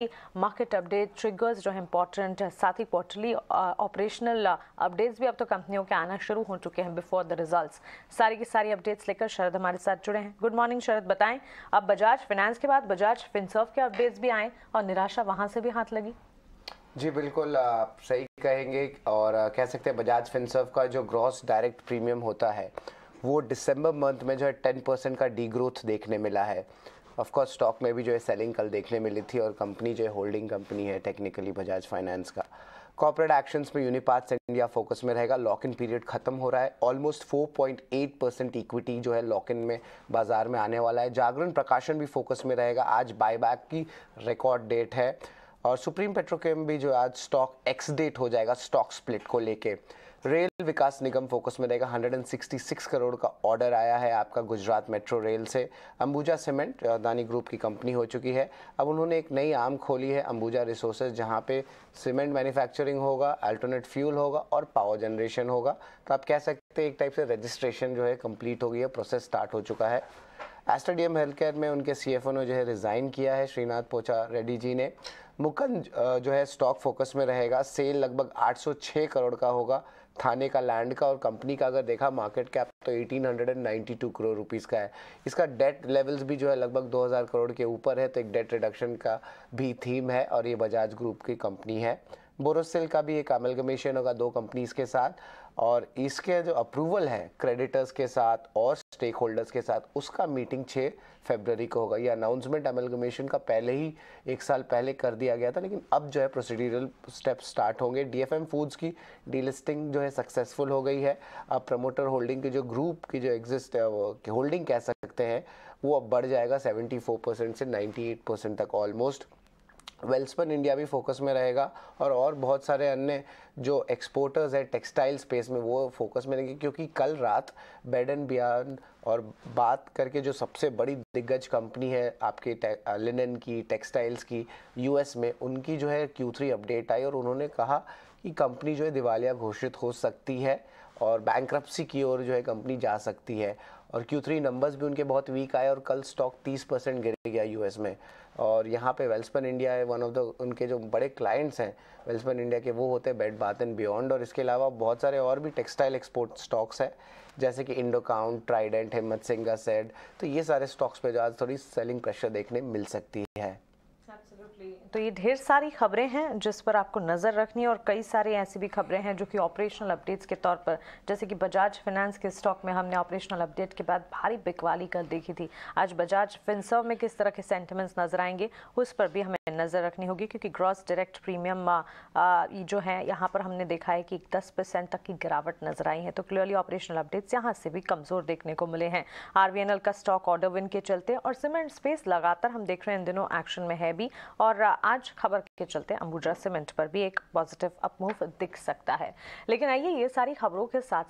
Market update triggers जो है important, साथ ही क्वार्टरली ऑपरेशनल अपडेट्स भी अब तो कंपनियों के आना शुरू हो चुके हैं बिफोर द रिजल्ट्स। सारी की सारी अपडेट्स लेकर शरद हमारे साथ जुड़े हैं। गुड मॉर्निंग शरद, बताएं अब बजाज फाइनेंस के बाद बजाज फिनसर्व के अपडेट्स भी आए और निराशा वहां से भी हाथ लगी। जी बिल्कुल, आप सही कहेंगे और कह सकते हैं बजाज फिनसर्व का जो ग्रॉस डायरेक्ट प्रीमियम होता है वो दिसंबर मंथ में जो है 10% का डी ग्रोथ देखने मिला है। ऑफ कोर्स स्टॉक में भी जो है सेलिंग कल देखने मिली थी और कंपनी जो है होल्डिंग कंपनी है टेक्निकली बजाज फाइनेंस का। कॉर्पोरेट एक्शंस में यूनिपाथ इंडिया फोकस में रहेगा। लॉक इन पीरियड खत्म हो रहा है। ऑलमोस्ट 4.8% इक्विटी जो है लॉक इन में बाजार में आने वाला है। जागरण प्रकाशन भी फोकस में रहेगा। आज बायबैक की रिकॉर्ड डेट है और सुप्रीम पेट्रोकेम भी जो आज स्टॉक एक्स डेट हो जाएगा स्टॉक स्प्लिट को लेके। रेल विकास निगम फोकस में रहेगा। 166 करोड़ का ऑर्डर आया है आपका गुजरात मेट्रो रेल से। अंबुजा सीमेंट अदानी ग्रुप की कंपनी हो चुकी है। अब उन्होंने एक नई आर्म खोली है अंबुजा रिसोर्सेज, जहां पे सीमेंट मैन्युफैक्चरिंग होगा, अल्टरनेट फ्यूल होगा और पावर जनरेशन होगा। तो आप कह सकते हैं एक टाइप से रजिस्ट्रेशन जो है कंप्लीट हो गई है, प्रोसेस स्टार्ट हो चुका है। एस्टर डीएम हेल्थ केयर में उनके सीएफओ ने जो है रिज़ाइन किया है, श्रीनाथ पोचा रेड्डी जी ने। मुकुंद जो है स्टॉक फोकस में रहेगा। सेल लगभग 806 करोड़ का होगा थाने का लैंड का, और कंपनी का अगर देखा मार्केट कैप तो 1892 करोड़ रुपीस का है। इसका डेट लेवल्स भी जो है लगभग 2000 करोड़ के ऊपर है, तो एक डेट रिडक्शन का भी थीम है और ये बजाज ग्रुप की कंपनी है। बोरोसिल का भी एक अमलगमेशन होगा दो कंपनीज के साथ, और इसके जो अप्रूवल है क्रेडिटर्स के साथ और स्टेक होल्डर्स के साथ उसका मीटिंग 6 फरवरी को होगा। ये अनाउंसमेंट अमलगमेशन का पहले ही एक साल पहले कर दिया गया था, लेकिन अब जो है प्रोसीड्यूरल स्टेप स्टार्ट होंगे। डीएफएम फूड्स की डीलिस्टिंग जो है सक्सेसफुल हो गई है। अब प्रमोटर होल्डिंग की जो ग्रुप की जो एग्जिस्ट है वो होल्डिंग कह सकते हैं वो अब बढ़ जाएगा 74% से 98% तक ऑलमोस्ट। वेल्सपन इंडिया भी फोकस में रहेगा और बहुत सारे अन्य जो एक्सपोर्टर्स है टेक्सटाइल स्पेस में वो फोकस में रहेंगे, क्योंकि कल रात बेड एंड बियॉन्ड और बात करके जो सबसे बड़ी दिग्गज कंपनी है आपकी लिनन की, टेक्सटाइल्स की यूएस में, उनकी जो है Q3 अपडेट आई और उन्होंने कहा कि कंपनी जो है दिवालिया घोषित हो सकती है और बैंक्रप्सी की ओर जो है कंपनी जा सकती है। और Q3 नंबर्स भी उनके बहुत वीक आए और कल स्टॉक 30% गिर गया यूएस में। और यहाँ पे वेल्सपन इंडिया है, वन ऑफ द उनके जो बड़े क्लाइंट्स हैं वेल्सपन इंडिया के वो होते हैं बेड बाथ एंड बियॉन्ड, और इसके अलावा बहुत सारे और भी टेक्सटाइल एक्सपोर्ट स्टॉक्स हैं जैसे कि इंडोकाउंट, ट्राइडेंट, हिम्मत सिंह सेड। तो ये सारे स्टॉक्स पे जो आज थोड़ी सेलिंग प्रेशर देखने मिल सकती है। तो ये ढेर सारी खबरें हैं जिस पर आपको नज़र रखनी है और कई सारी ऐसी भी खबरें हैं जो कि ऑपरेशनल अपडेट्स के तौर पर, जैसे कि बजाज फाइनेंस के स्टॉक में हमने ऑपरेशनल अपडेट के बाद भारी बिकवाली कल देखी थी। आज बजाज फिनसर्व में किस तरह के सेंटिमेंट्स नजर आएंगे उस पर भी हमें नज़र रखनी होगी, क्योंकि ग्रॉस डायरेक्ट प्रीमियम जो है यहाँ पर हमने देखा है कि 10% तक की गिरावट नजर आई है। तो क्लियरली ऑपरेशनल अपडेट्स यहाँ से भी कमज़ोर देखने को मिले हैं। आरवीएनएल का स्टॉक ऑर्डर विन के चलते और सीमेंट स्पेस लगातार हम देख रहे हैं इन दिनों एक्शन में है भी, और आज खबर के चलते अंबुजा सीमेंट पर भी एक पॉजिटिव अपमूव दिख सकता है। लेकिन आइए ये सारी खबरों के साथ